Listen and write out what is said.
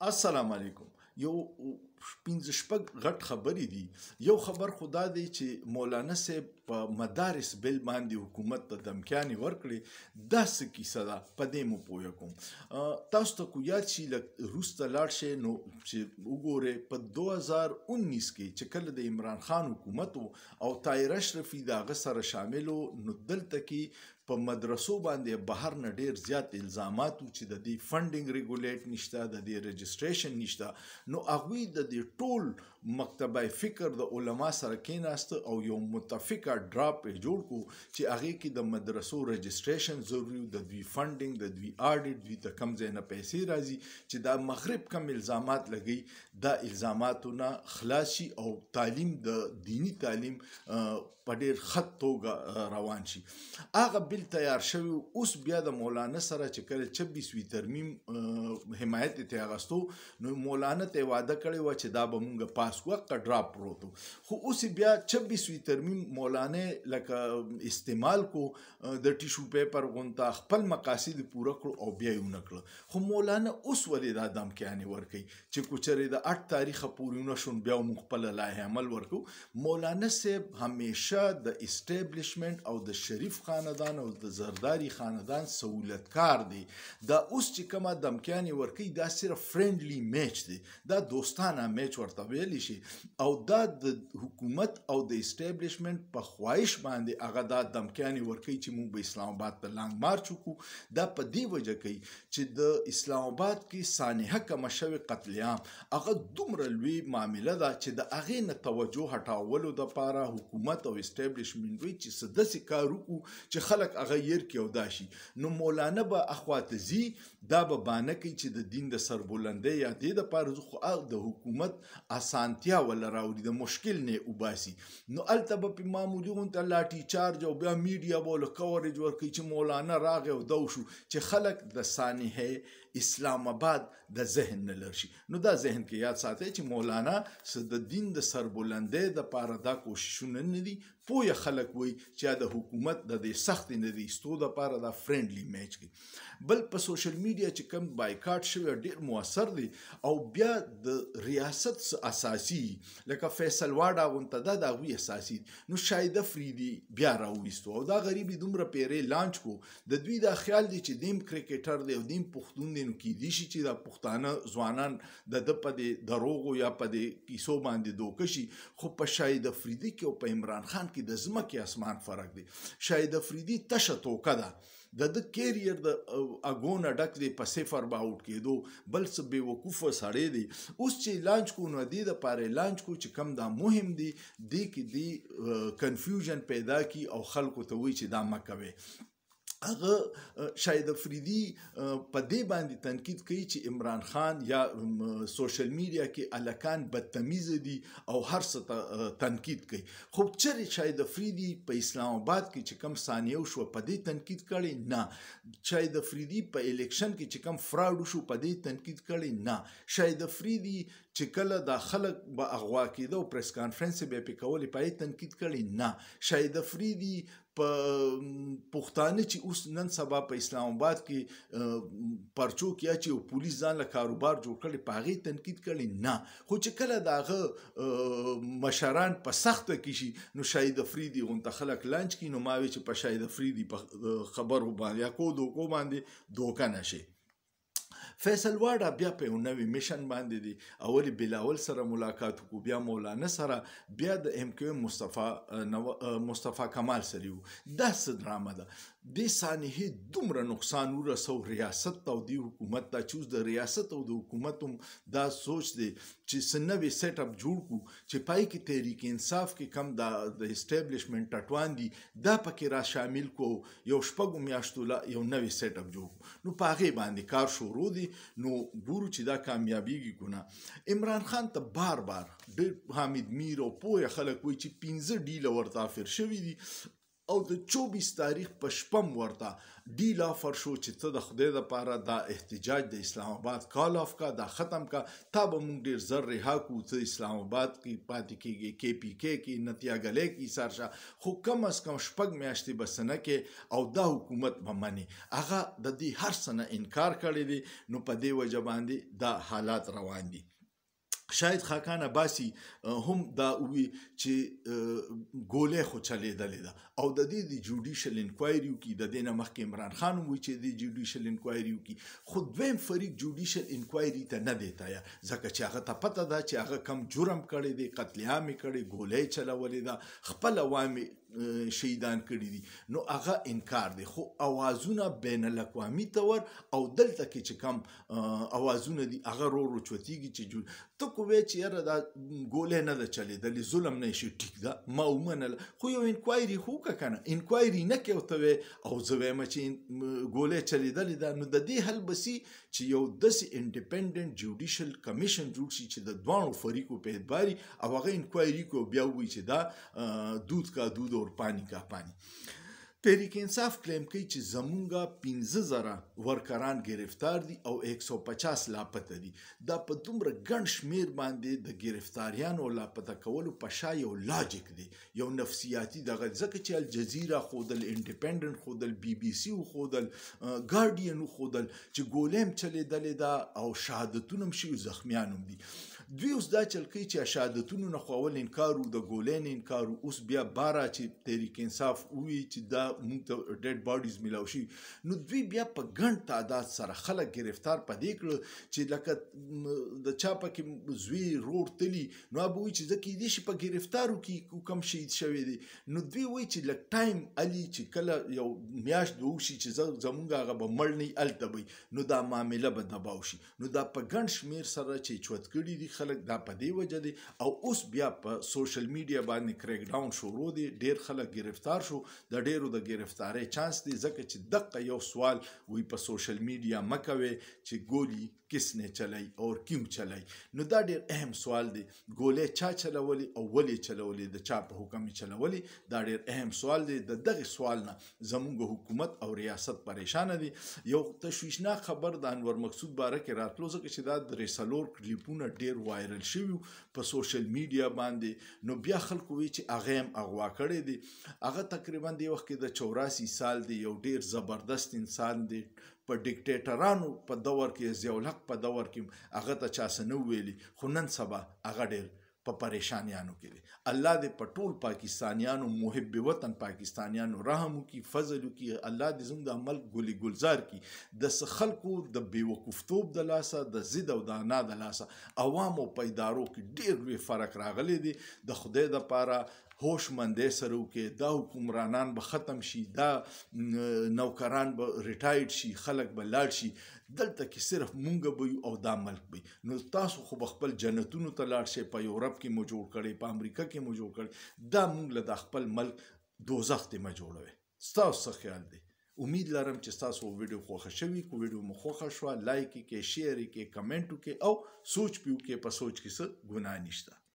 السلام علیکم. یو پنځه شپږ غټ خبرې دي. یو خبر خدا دی چې مولانا صاحب په مدارس بل باندې حکومت ته دمکیانې ورکړي. دا څه کیسه ده په دې مو پوه کوم. تاسو ته کو یاد شي لږ وروسته لاړ شئ نو چې وګورئ په 2019 کې چې کله د عمران خان حکومت او طاهر اشرفي د هغه سره شامل و نو دلته کې په مدرسو باندې بهر نه ډیر زیات الزامات چې د دې فنډینګ ریګولیټ نشته، د دې رجسټریشن نشته، نو هغوی د دې ټول مکتبه فکر د علما سره کېناسته او یو متفقه ډراپ یې جوړ کړو چې هغې کې د مدرسو رجسټریشن ضروري و، د دوی فنډینګ، د دوی آډیټ، دوی ته کوم ځای نه پیسې راځي، چې دا مغرب کم الزامات لګوي دا الزاماتو نه خلاص شي او تعلیم د دینی تعلیم په ډېر ښه توګه روان شي. هغه بل تیار شوی اوس بیا د مولانا سره چې کله 26وي ترمیم حمایت یې ترې اخیستو نو مولانا ته یې وعده کړې وه چې دا به مونږ پاس کړو، هغه ډراپ پروت و. خو اوس بیا 26وي ترمیم مولانا لکه استعمال کو د ټیشو پیپر غونته خپل مقاصد پوره کړو او بیا یې ونه کړه. خو مولانا اوس ولې دا دمکیانې ورکوي چې کو چېرې د 8 تاریخه پورې ونه شو بیا موږ خپله لایحه عمل ورکو. مولانا صاحب همیشه د اسټیبلیشمنټ او د شریف خاندان او د زرداری خاندان سہولتکار دی. دا اوس چې کومه دمکیانې ورکوي دا صرف فرینډلی میچ دی، دا دوستانه میچ ورته ویلی شي، او دا د حکومت او د اسټیبلیشمنټ په خواهش باندې هغه دا دمکیانې ورکوي چې موږ به اسلام آباد ته لانګ مارچ وکړو. دا په دې وجه کوي چې د اسلام آباد کې سانحه کمه شوې قتل عام هغه دومره لوی معامله ده چې د هغې نه توجه هټولو دپاره حکومت او اسټیبلیشمنټ وایي چې څه داسې کار وکړو چې خلک هغه ير کې او دا شي. نو مولانا به اخواته ځي، دا به بانه کوي چې د دین د سربلندۍ یا دې دپاره خو د حکومت اسانتیا ولا راوړي، د مشکل نه وباسي. نو هلته به پې معمولي غونته لاټي چارج او بیا میډیا به ورله کوریج ورکوي چې مولانا راغی او دا وشو چې خلک د سانحې اسلام آباد د ذهن نه لر شي. نو دا ذهن کې یاد ساتئ چې مولانا د دین د سربلندۍ دپاره دا کوششونه نه دي. پوهه خلک وایي چې د حکومت د دې سختې نه د ایستو دپاره دا فرینډلی میچ کوي. بل په سوشل میډیا چې کوم بایکاټ شوی ډېر مؤثر دی او بیا د ریاست اساسي لکه فیصل واډا غونته دا د هغوی اساسي نو شاهد افریدي بیا راویستو او دا غریب دومره پیرې لانچ کو. د دوی دا خیال دی چې دیم کرکټر دی او دیم پښتون دی نو کیدی شي چې دا پښتانه ځوانان د ده په دې دروغو یا په دې کیسو باندې دوکه شي. خو په شاهد افریدي کې او په عمران خان کې د ځمکې اسمان فرق دی. شاهد افریدي تشه توکه ده، د کیریر د اګونه ډک دی، په صفر به اوټ کېدو، بل څه بې وقوفه سړی دی. اوس چې لانچ کو نو دې دپاره لانچ کو چې کم دا مهم دی دې کې دی کنفیوژن پیدا کی او خلکو ته وایي چې دا مه کوئ. هغه شاهد افریدي په دې باندې تنقید کوي چې عمران خان یا سوشل میډیا کې الکان بدتمیزه دي او هر څه ته تنقید کوي. خو چېرې شاهد افریدي په اسلام آباد کې چې کوم ثانیه وشوه په دې تنقید کړی نه. شاهد افریدي په الیکشن کې چې کوم فراډ وشو په دې تنقید کړی نه. شاهد افریدي چې کله دا خلک به اغوا کېده او پریس کانفرنس به یې پې کولې په دې تنقید کړی نه. شاهد افریدي په پښتانه چې اوس نن سبا په اسلام آباد کې پرچو کې اچي او پولیس ځان له کاروبار جوړ کړي په هغې تنقید کړي نه. خو چې کله د هغه مشران په سخته کې شي نو شاهد افریدي غونته خلک لانچ کړي. نو ما وی چې په شاهد افریدي په خبرو باندې یا کو دوکو باندې دوکه نشي. فیصل واډا بیا په یو نوی میشن باندې دی. اول بلاول سره ملاقات وکړو، بیا مولانا سره، بیا د ایم کیو مصطفی کمال سره وو. دا څه ډرامه ده. دې سانحې دومره نقصان ورسو ریاست ته او دې حکومت ته چې اوس د ریاست او د حکومت هم دا سوچ دی چې څه نوی سیټ اپ جوړ کړو چې پای کې تحریک انصاف کې کم د اسټیبلیشمنټ ټټوان دي دا پکې را شامل کو، یو شپږو میاشتو لا یو نوی سیټ اپ جوړ کړو. نو په هغې باندې کار شروع دی. نو ګورو چې دا کامیابیږي که نه. عمران خان ته بار بار ډېر حامد میر او پوهه خلک وایي چې 15 ډیله ورته افر شوي دي او د 24 تاریخ په شپم ورته ډیل آفر شو چې ته د خدای دپاره دا احتجاج د اسلام آباد کال آف کا دا ختم کا تا به موږ ډېر زر رها کړو ته اسلام آباد کې پاتې کېږي KPK کې نتیاګلې کې سارشه خو کم از کم شپږ میاشتې به څه نه کې او دا حکومت به مني هغه د دې هر څه نه انکار کړی دی نو په دې وجه باندې دا حالات روان دي شاید خاکان عباسی هم دا وی چې ګولې خو چلیدلې ده او د دې د جوډیشل انکوایری کی د دې نه مخکې عمران خان وی چې د جوډیشل انکوایری کی خو دویم فریق جوډیشل انکوایری ته نه دیتا یا ځکه چې هغه ته پته ده چې هغه کم جرم کړی دی قتل عام کړی ګولې چلولې ده خپل عوامي شهیدان کړي دي نو هغه انکار دی خو اوازونه بین الاقوامي تور او دلته کې چې کم اوازونه دي هغه رو چوتیږي چې ته کوی چې یاره دا ګولې نه ده چلیدلې ظلم نه شي ټیک ده ما ومنل خو یو انکوایري خو که کنه انکوایري نه کوي ورته او زه وایم چې ګولې چلیدلې ده نو د دې حل بسي چې یو داسې انډیپینډنټ جوډیشل کمیشن جوړ شي چې د دوانو فریقو په اعتباري او هغه انکوایري کو بیا وایي چې دا دود کا دود اور پانی کا پانی تحریک انصاف کلیم کوي چې زمونږه 15,000 ورکران گرفتار دي او 150 لاپته دي دا په دومره ګڼ شمیر باندې د گرفتاریانو لاپته کولو په شا یو لاجیک دی یو نفسیاتي دغه ځکه چې الجزیره خودل انډیپندنت خودل BBC خودل ګارډین خودل چې ګولم چلیدلې دا او شهادتونه شي زخمیانو دي دوی اوس دا چل کوي چې شهادتونو نه خو اول انکارو د ګولین انکارو اوس بیا بارا چې تحریک انصاف وی چې دا موږ ته ډیډ باډیز ملاو شي نو دوی بیا په ګڼ تعداد سره خلک گرفتار پدې کړ چې لکه د چا پکې زوی روړ تلی نو به وي چې ځکه دې شي په گرفتارو کې کم شهید شوی دی نو دوی وایي چې لک ټایم علي چې کله یو میاشت دوه شي چې زمونږ هغه به مړ نه الته وي نو دا معامله به دباو شي نو دا په ګڼ شمیر سره چې چوت کړي دي خلک دا په دې وجه دي او اوس بیا په سوشل میډیا باندې کریک ډاون شروع دي ډیر خلک گرفتار شو د ډیرو د گرفتاری چانس دی ځکه چې دغه یو سوال وی په سوشل میډیا مکوي چې ګولي کس نے چलाई اور کیوں چलाई نو دا ډیر اهم سوال دی ګولې چا چلولي او ولې چلولي د چا په حکم چلولي دا ډیر اهم سوال دی د دغه سوال نه زموږ حکومت او ریاست پریشان دي یو تشویشناک خبر د انور مقصود باره کې راتلو ځکه چې دا د ریسلور کلیپونه ډیر وایرل شوی په سوشل میډیا باندې نو بیا خلکو وی چې هغه هم اغوا کړی دی هغه تقریبا دی وخت کې د 84 سال دی یو ډیر زبردست انسان دی په ډیکټیټرانو په دور کې ضیاءالحق په دور کې هغه ته چا څه نه ویلي خو نن سبا هغه ډیر په پریشانیانو کې دي الله دې په ټول پاکستانیانو محب وطن پاکستانیانو رحم وکړي فضل وکړي الله دې زموږ د عمل ګلي ګلزار کړي د خلکو د بیوقوفتوب د لاسه د ضد او د انا د لاسه عوامو په ادارو کې ډیر لوی فرق راغلی دی د خدای دپاره هوشمندۍ سره وکړي دا حکمرانان به ختم شي دا نوکران به ریټایرډ شي خلک به لاړ شي دلته کې صرف مونږ به یو او دا ملک به نو تاسو خو به خپل جنتونو ته لاړ شئ په یورپ کې مو جوړ کړی په امریکا کې مو جوړ کړی دا مونږ له د خپل ملک دوزخ ته ما جوړوي ستاسو څه خیال دی امید لرم چې تاسو ویډیو خوښه شوي کو ویډیو مو خوښه شو لایک کې شیر کې کمنټ کې او سوچ پیو کې په سوچ کې څه ګناه نشته